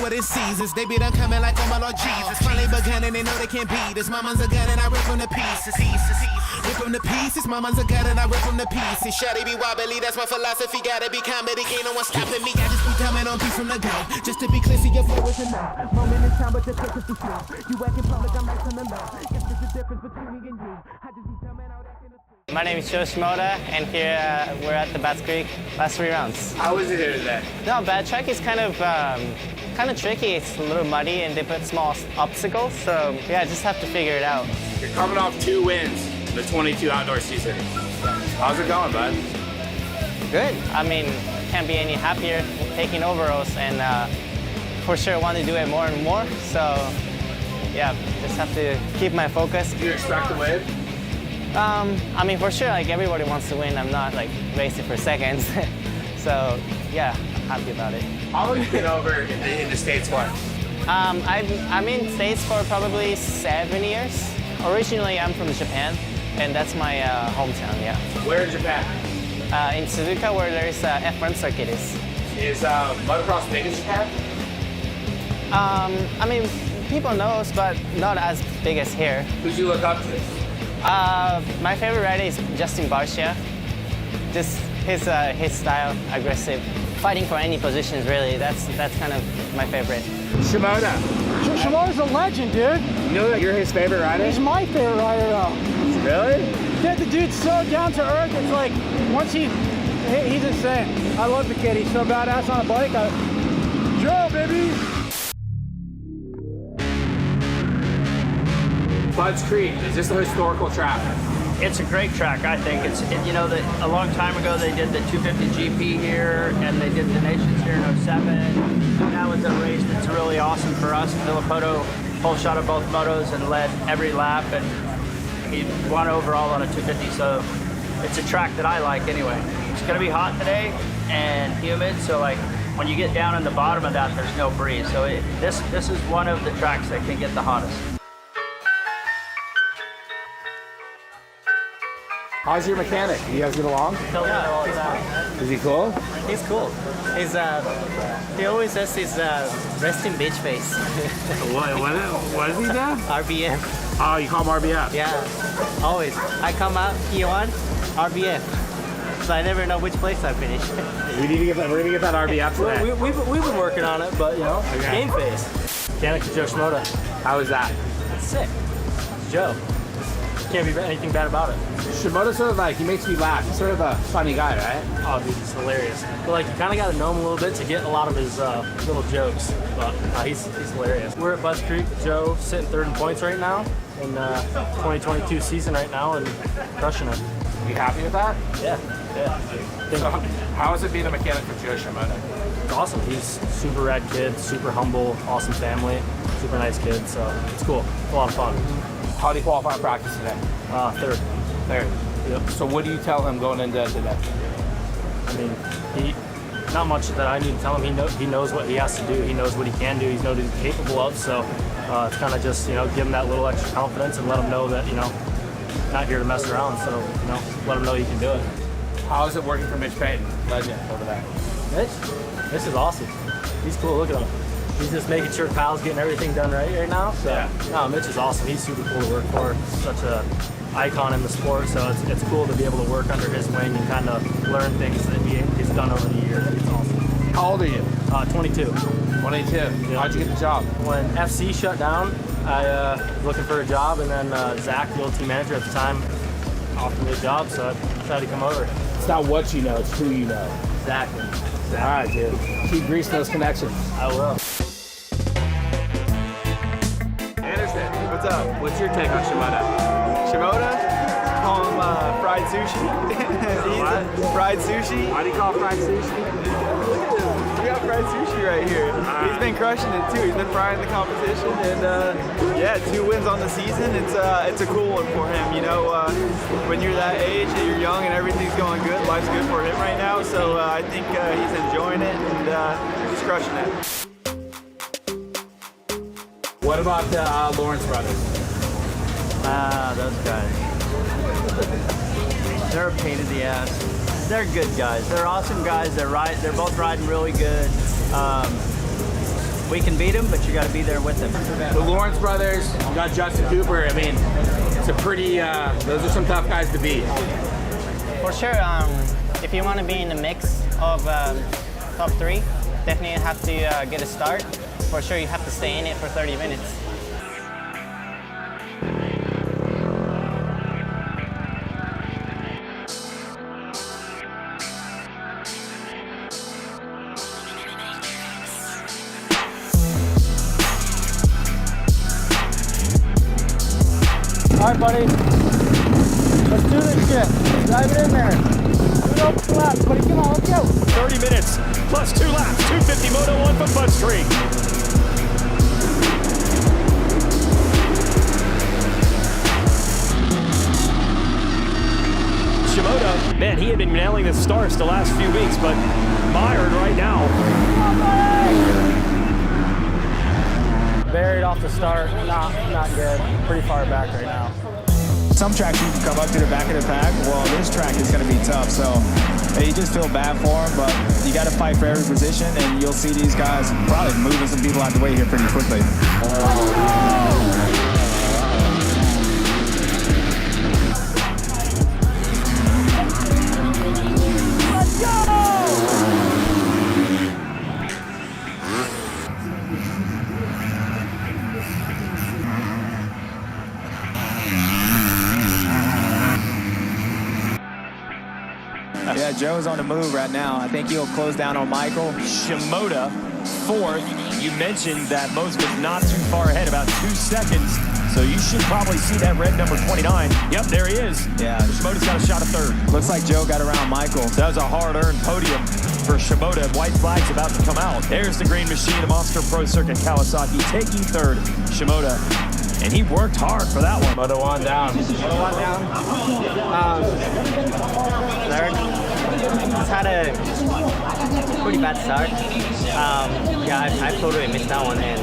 than Caesars. They be done coming like, oh my Lord Jesus. Finally begun and they know they can't beat us. My man's a gun and I rip from the pieces. Rip from the pieces. My man's a gun and I rip from the pieces. Shawty be wobbly, that's my philosophy. Gotta be comedy, ain't no one stopping me. I just be coming on beat from the go. Just to be clear, see your flow is enough. Moment in time, but the trick is too slow. You act in public, I'm acting alone. Guess there's a difference between me and you. I just be coming out acting a fool. My name is Joe Shimoda, and here we're at the Bats Creek last 3 rounds. How was it here today? No, bad track is kind of tricky. It's a little muddy, and they put small obstacles. So yeah, just have to figure it out. You're coming off 2 wins in the 22 outdoor season. How's it going, bud? Good. I mean, can't be any happier taking overalls, and for sure want to do it more and more. So yeah, just have to keep my focus. Do you expect to win? I mean, for sure, like everybody wants to win. I'm not like racing for seconds. So yeah, I'm happy about it. How long have you been over in the States for? I'm in States for probably 7 years. Originally, I'm from Japan, and that's my hometown, yeah. Where in Japan? In Suzuka, where there's F1 circuit is. Is motocross big in Japan? I mean, people know, but not as big as here. Who do you look up to? My favorite rider is Justin Barcia. Just his style, aggressive, fighting for any positions really. That's kind of my favorite. Shimoda. Shimoda's a legend, dude. You know that you're his favorite rider? He's my favorite rider, though. Really? Dude, the dude's so down to earth. It's like once he's insane. I love the kid. He's so badass on a bike. Joe, baby. Bud's Creek, is this a historical track? It's a great track, I think. You know, a long time ago they did the 250 GP here, and they did the Nations here in 07. Now it's a race that's really awesome for us. Filippo pole shot of both motos and led every lap, and he won overall on a 250. So it's a track that I like anyway. It's going to be hot today and humid, so like when you get down in the bottom of that, there's no breeze. So this is one of the tracks that can get the hottest. How's your mechanic? You guys get along? Yeah, Is he cool? he's cool. He always says he's resting bitch face. What is he now? RBF. Oh, you call him RBF? Yeah, always. I come out, P1, RBF. So I never know which place I finish. We're gonna get that RBF today. We've been working on it, but you know, Okay. game phase. Mechanic Joe Shimoda. How is that? It's sick. It's Joe. Can't be anything bad about it. Shimoda's sort of like, he makes me laugh. He's sort of a funny guy, right? Oh, dude, he's hilarious. But like, you kind of got to know him a little bit to get a lot of his little jokes. But he's hilarious. We're at Butts Creek. Joe sitting 3rd in points right now in 2022 season right now and crushing it. You happy with that? Yeah. So how is it being a mechanic for Joe Shimoda? It's awesome. He's super rad kid, super humble, awesome family, super nice kid. So it's cool. A lot of fun. How do you qualify in practice today? 3rd. Third. Yep. So what do you tell him going into today? I mean, not much that I need to tell him. He knows what he has to do. He knows what he can do. He knows what he's capable of. So it's kind of just, you know, give him that little extra confidence and let him know that, you know, not here to mess around. So, you know, let him know you can do it. How is it working for Mitch Payton, legend over there? Mitch is awesome. He's cool. Look at him. He's just making sure Kyle's getting everything done right now. So, yeah. No, Mitch is awesome. He's super cool to work for. Such a icon in the sport. So it's cool to be able to work under his wing and kind of learn things that he's done over the years. It's awesome. How old are you? 22. 22. Yeah. How'd you get the job? When FC shut down, I was looking for a job, and then Zach, the old team manager at the time, offered me a job, so I decided to come over. It's not what you know, it's who you know. Exactly. All right, dude. Keep greasing those connections. I will. Anderson, what's up? What's your take on Shimoda? Shimoda? Call him fried sushi. What? Fried sushi. Why do you call it fried sushi? Look at him. We got fried sushi right here. He's been crushing it too. He's been frying the competition, and yeah, 2 wins on the season. It's a cool one for him. You know, when you're that age, and you're young, and everything's going good, life's good for him right now. So I think he's enjoying it, and he's crushing it. What about the Lawrence brothers? Those guys. They're a pain in the ass. They're good guys. They're awesome guys. They're both riding really good. we can beat him, but you got to be there with him. The Lawrence brothers, you got Justin Cooper. I mean, it's a pretty, those are some tough guys to beat. For sure, if you want to be in the mix of top 3, definitely have to get a start. For sure, you have to stay in it for 30 minutes. All right, buddy. Let's do this shit. Drive it in there. Do it open laps, buddy. Come on, let's go. 30 minutes plus 2 laps. 250 Moto 1 from Bud Street. Shimoda, man, he had been nailing the starts the last few weeks, but mired right now. Buried off the start, not good. Pretty far back right now. Some tracks you can come up to the back of the pack. Well, this track is going to be tough, so you just feel bad for him, but you got to fight for every position, and you'll see these guys probably moving some people out the way here pretty quickly. Let's go! Yeah, Joe's on the move right now. I think he'll close down on Michael. Shimoda, 4th. You mentioned that Mosman's not too far ahead, about 2 seconds. So you should probably see that red number 29. Yep, there he is. Yeah. Shimoda's got a shot at 3rd. Looks like Joe got around Michael. That was a hard-earned podium for Shimoda. White flag's about to come out. There's the green machine, the Monster Pro Circuit Kawasaki taking 3rd. Shimoda. And he worked hard for that one. Moto 1 down. Moto 1 down. 3rd. Just had a pretty bad start. Yeah, I totally missed that one, and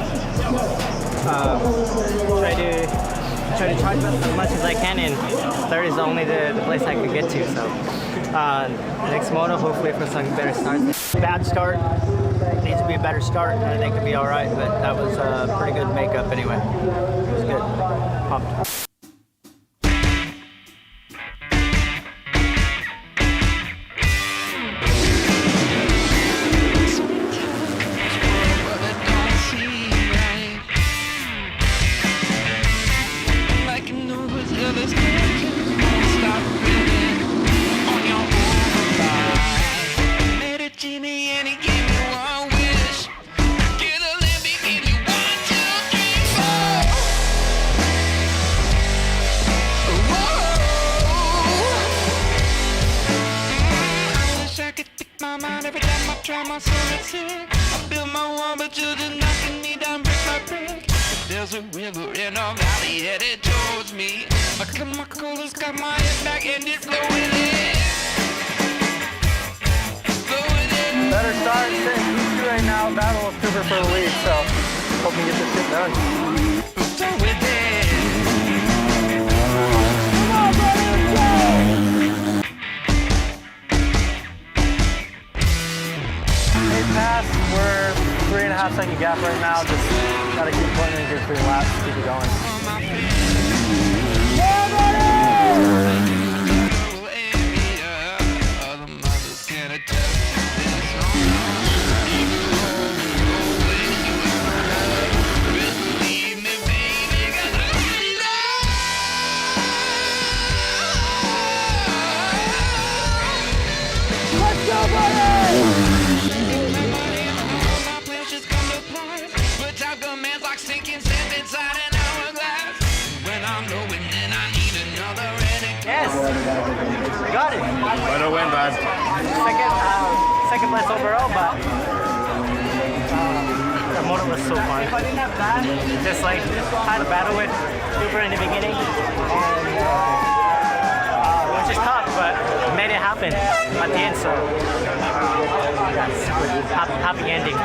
try to charge up as much as I can, and 3rd is only the place I could get to. So next moto, hopefully for some better starts. Bad start. Needs to be a better start, and I think it'll be all right, but that was a pretty good makeup anyway. It was good. Pumped. I built my wall, but you're just knocking me down brick by brick. There's a river in a valley headed towards me. My coolers got my head back and it's flowing in. Better start, sitting P2 right now, battle with Cooper for the lead, so hope we get this shit done. So with it. Come on, buddy, let's go! Pass, we're 3.5 second gap right now. Just gotta keep putting in good 3 laps, keep it going. Yeah, buddy! Let's go, buddy! Yes, got it. Moto win, bud. Second place overall, but the motor was so fun. Just like had a battle with Cooper in the beginning, and which is tough, but made it happen at the end. So yes, happy ending.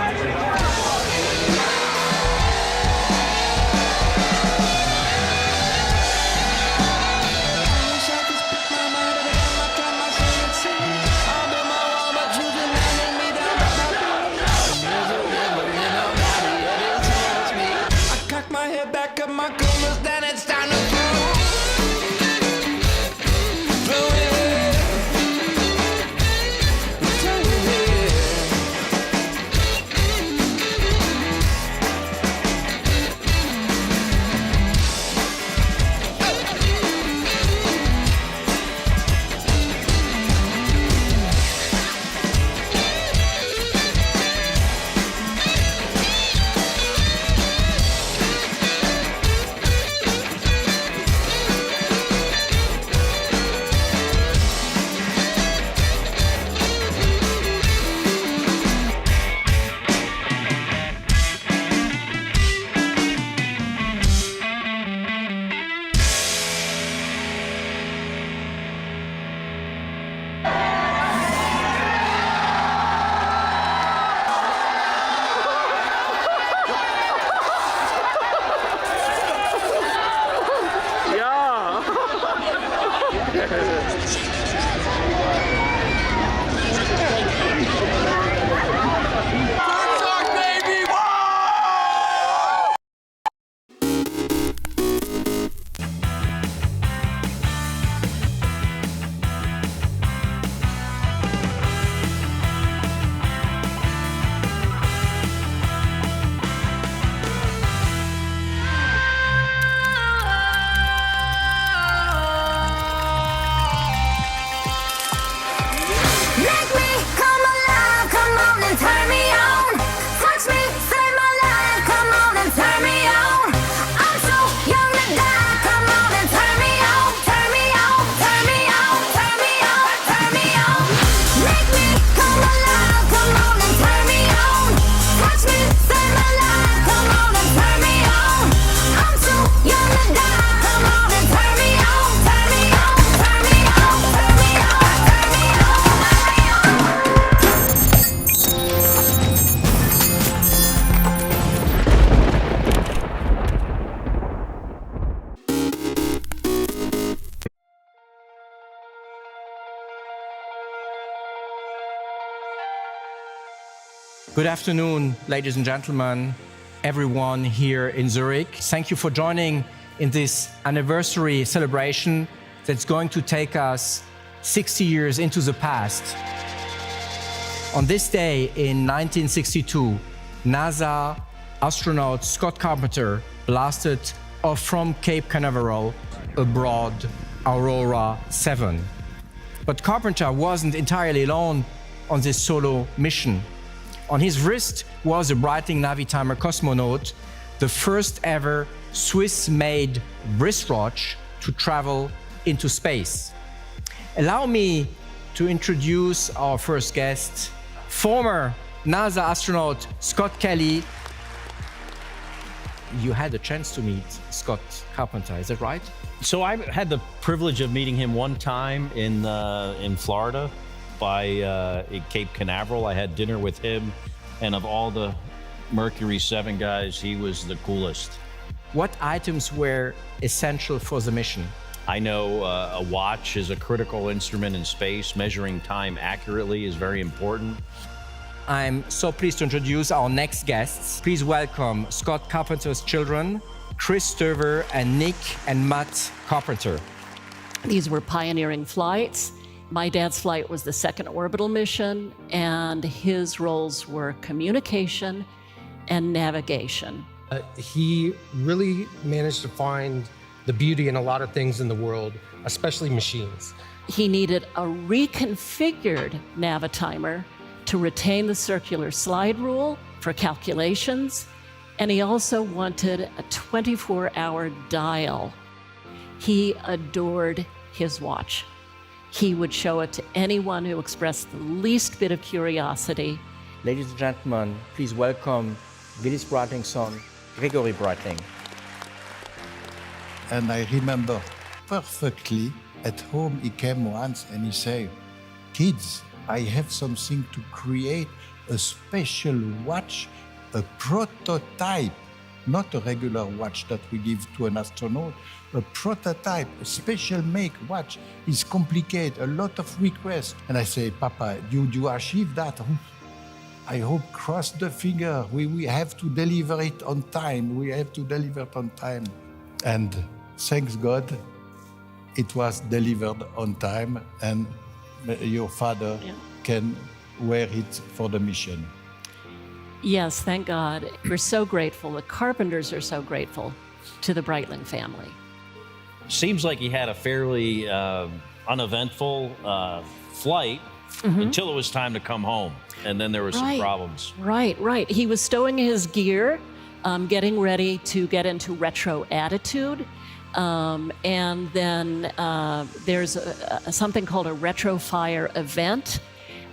Good afternoon, ladies and gentlemen, everyone here in Zurich. Thank you for joining in this anniversary celebration that's going to take us 60 years into the past. On this day in 1962, NASA astronaut Scott Carpenter blasted off from Cape Canaveral aboard Aurora 7. But Carpenter wasn't entirely alone on this solo mission. On his wrist was a Breitling Navitimer Cosmonaut, the first ever Swiss-made wristwatch to travel into space. Allow me to introduce our first guest, former NASA astronaut Scott Kelly. You had a chance to meet Scott Carpenter, is that right? So I had the privilege of meeting him one time in Florida by Cape Canaveral. I had dinner with him, and of all the Mercury 7 guys, he was the coolest. What items were essential for the mission? I know a watch is a critical instrument in space. Measuring time accurately is very important. I'm so pleased to introduce our next guests. Please welcome Scott Carpenter's children, Chris Stover and Nick and Matt Carpenter. These were pioneering flights. My dad's flight was the second orbital mission, and his roles were communication and navigation. He really managed to find the beauty in a lot of things in the world, especially machines. He needed a reconfigured Navitimer to retain the circular slide rule for calculations, and he also wanted a 24-hour dial. He adored his watch. He would show it to anyone who expressed the least bit of curiosity. Ladies and gentlemen, please welcome Willis Breitling's son, Gregory Breitling. And I remember perfectly at home he came once and he said, "Kids, I have something to create, a special watch, a prototype, not a regular watch that we give to an astronaut, a prototype, a special make watch. It's complicated, a lot of requests." And I say, "Papa, you achieve that? I hope, cross the finger, we have to deliver it on time. We have to deliver it on time." And thanks God, it was delivered on time, and your father can wear it for the mission. Yes, thank God. We're so grateful. The Carpenters are so grateful to the Breitling family. Seems like he had a fairly uneventful flight until it was time to come home. And then there were some problems. Right. He was stowing his gear, getting ready to get into retro attitude. And then there's something called a retrofire event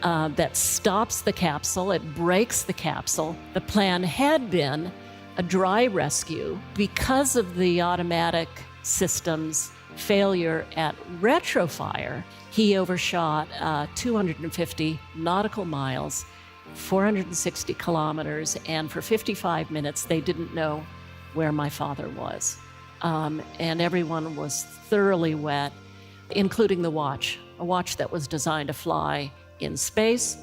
that stops the capsule. It breaks the capsule. The plan had been a dry rescue. Because of the automatic system's failure at retrofire, he overshot 250 nautical miles, 460 kilometers, and for 55 minutes they didn't know where my father was. And everyone was thoroughly wet, including the watch. A watch that was designed to fly in space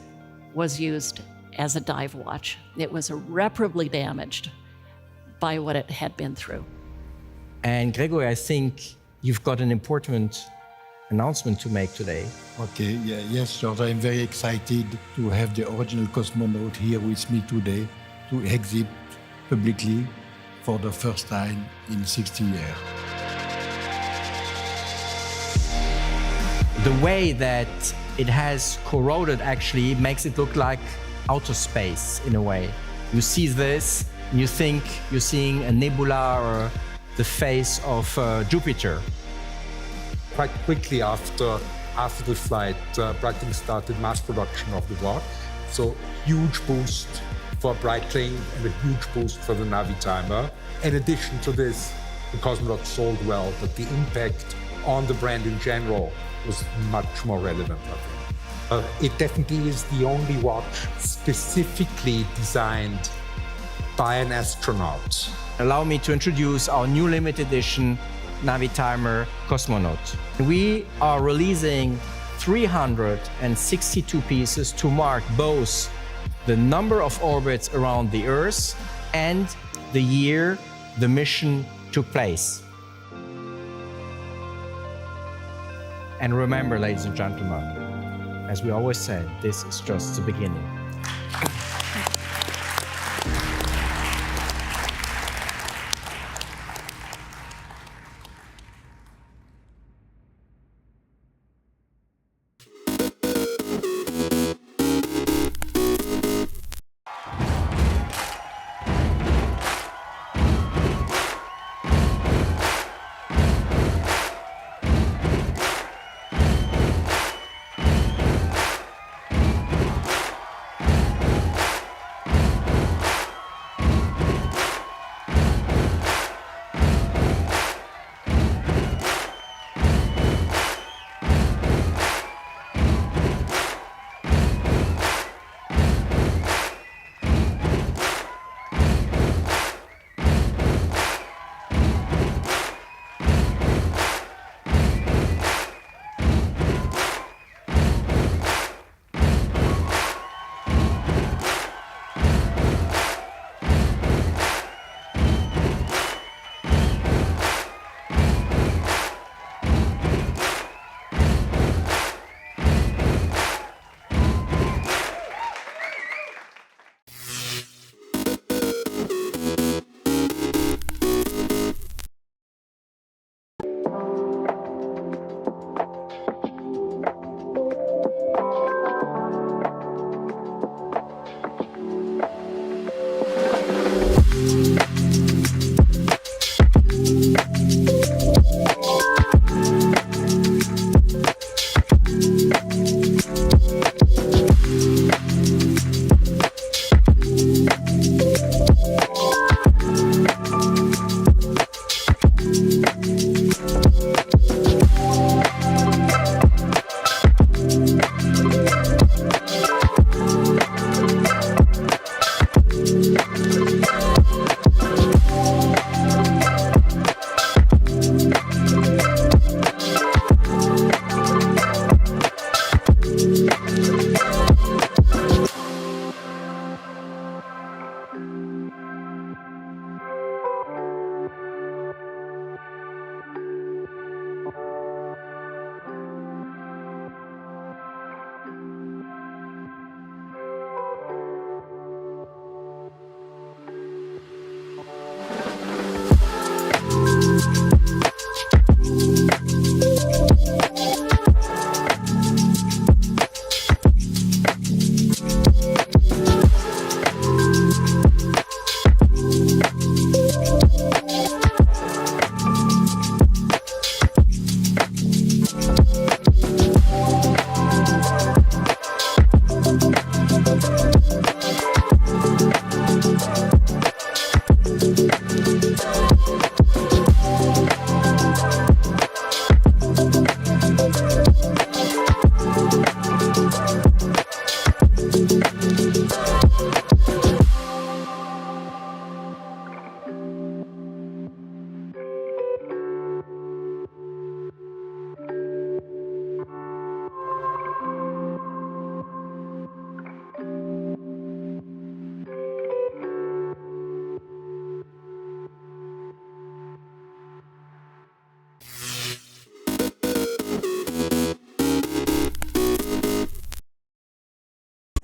was used as a dive watch. It was irreparably damaged by what it had been through. And Gregory, I think you've got an important announcement to make today. Okay, yes, George, I'm very excited to have the original cosmonaut here with me today to exhibit publicly for the first time in 60 years. The way that it has corroded actually makes it look like outer space in a way. You see this, and you think you're seeing a nebula or the face of Jupiter. Quite quickly after the flight, Breitling started mass production of the watch. So huge boost for Breitling and a huge boost for the Navitimer. In addition to this, the cosmonaut sold well, but the impact on the brand in general was much more relevant, I think. It definitely is the only watch specifically designed by an astronaut. Allow me to introduce our new limited edition Navitimer Cosmonaut. We are releasing 362 pieces to mark both the number of orbits around the Earth, and the year the mission took place. And remember, ladies and gentlemen, as we always say, this is just the beginning.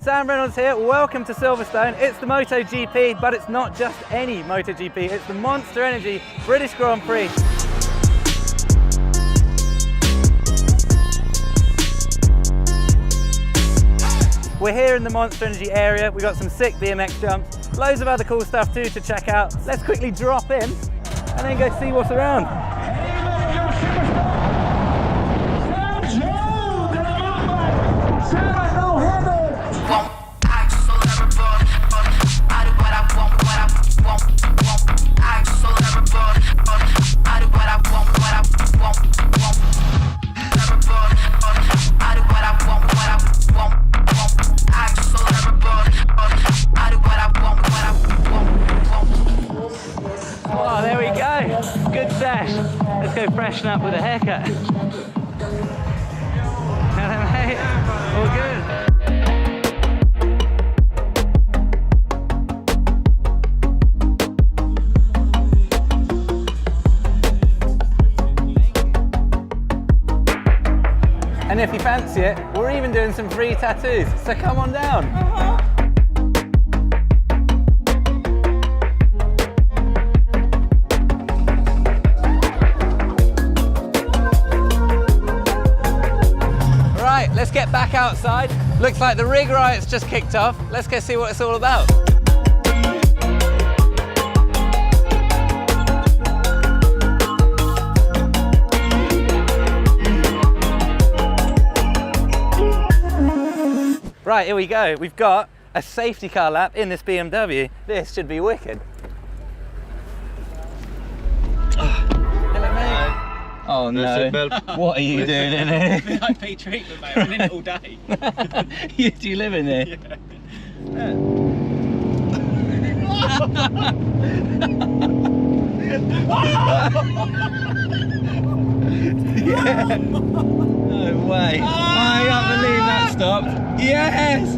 Sam Reynolds here, welcome to Silverstone. It's the MotoGP, but it's not just any MotoGP, it's the Monster Energy British Grand Prix. We're here in the Monster Energy area, we've got some sick BMX jumps, loads of other cool stuff too to check out. Let's quickly drop in and then go see what's around. Oh, there we go. Good sesh. Let's go freshen up with a haircut. Hello, mate. All good. And if you fancy it, we're even doing some free tattoos, so come on down. Right, let's get back outside. Looks like the rig riot's just kicked off. Let's go see what it's all about. Right, here we go. We've got a safety car lap in this BMW. This should be wicked. Hello, mate. Oh no. What are you doing in here? VIP treatment, mate. I've been in it all day. Do you live in here? Yeah. Yeah. No way. I can't believe that stopped. Yes!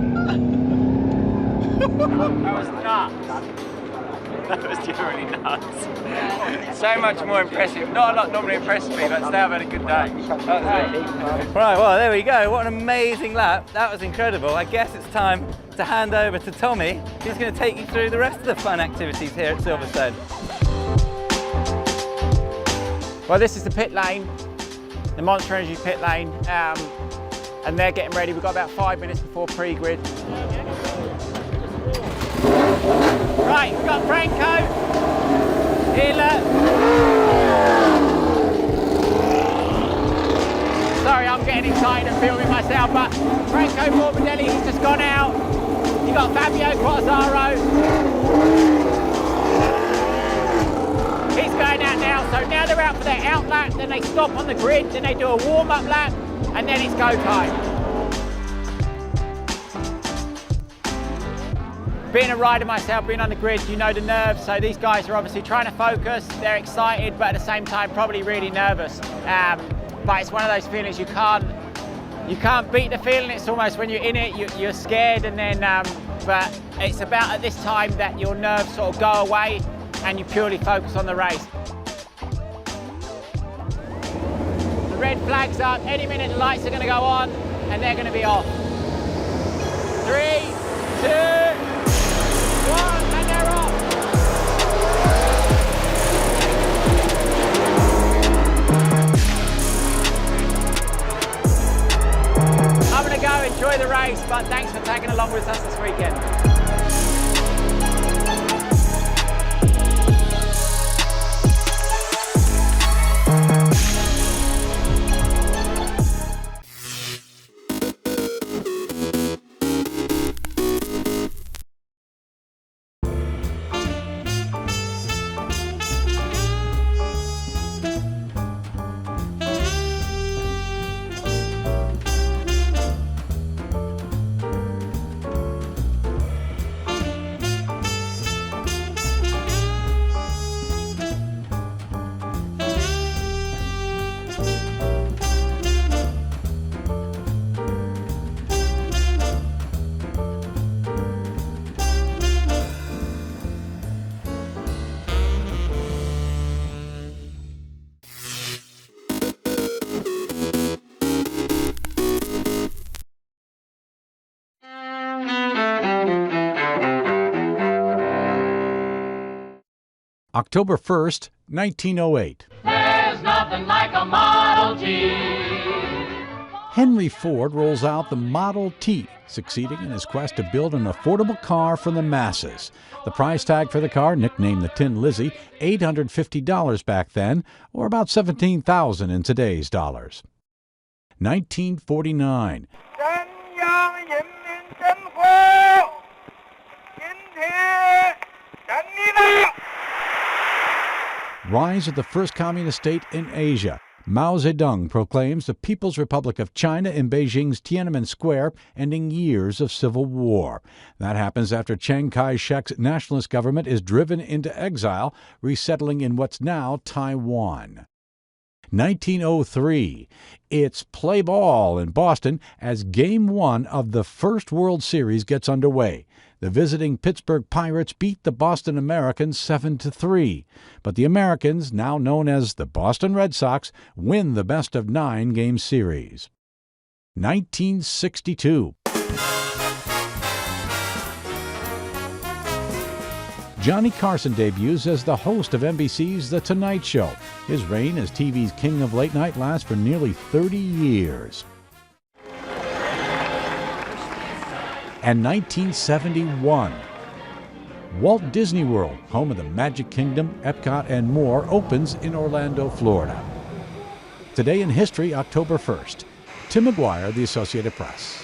That was nuts. That was genuinely nuts. So much more impressive. Not a lot normally impresses me, but today I've had a good day. Right, well, there we go. What an amazing lap. That was incredible. I guess it's time to hand over to Tommy, who's going to take you through the rest of the fun activities here at Silverstone. Well, this is the pit lane, the Monster Energy pit lane, and they're getting ready. We've got about 5 minutes before pre-grid. Right, we've got Franco, Hila. Sorry, I'm getting excited and filming myself, but Franco Morbidelli, he's just gone out. You've got Fabio Quartararo. He's going out now, so now they're out for their out lap, then they stop on the grid, then they do a warm-up lap, and then it's go time. Being a rider myself, being on the grid, you know the nerves, so these guys are obviously trying to focus, they're excited, but at the same time probably really nervous. But it's one of those feelings you can't beat the feeling. It's almost when you're in it, you're scared, and then, but it's about at this time that your nerves sort of go away and you purely focus on the race. The red flag's up, any minute the lights are going to go on and they're going to be off. 3, 2, 1, and they're off. I'm going to go enjoy the race, but thanks for tagging along with us this weekend. October 1st, 1908. There's nothing like a Model T. Henry Ford rolls out the Model T, succeeding in his quest to build an affordable car for the masses. The price tag for the car, nicknamed the Tin Lizzie, $850 back then, or about $17,000 in today's dollars. 1949. Rise of the first communist state in Asia. Mao Zedong proclaims the People's Republic of China in Beijing's Tiananmen Square, ending years of civil war. That happens after Chiang Kai-shek's nationalist government is driven into exile, resettling in what's now Taiwan. 1903. It's play ball in Boston as Game 1 of the first World Series gets underway. The visiting Pittsburgh Pirates beat the Boston Americans 7-3. But the Americans, now known as the Boston Red Sox, win the best-of-9 game series. 1962. Johnny Carson debuts as the host of NBC's The Tonight Show. His reign as TV's king of late night lasts for nearly 30 years. And 1971. Walt Disney World, home of the Magic Kingdom, Epcot, and more, opens in Orlando, Florida. Today in history, October 1st. Tim McGuire, The Associated Press.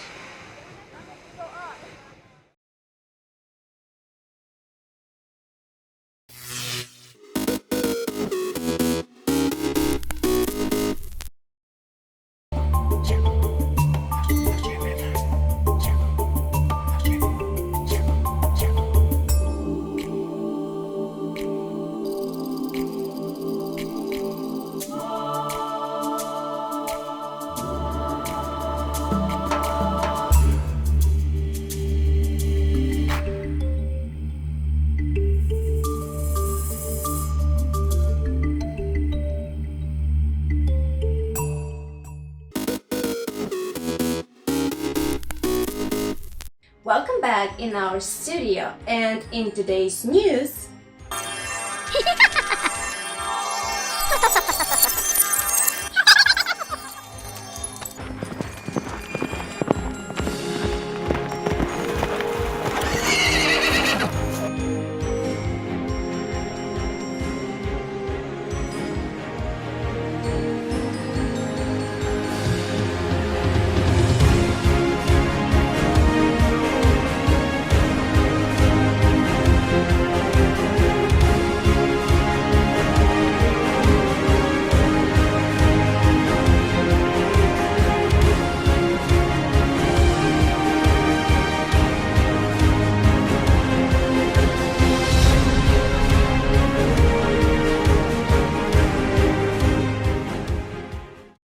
Welcome back in our studio, and in today's news,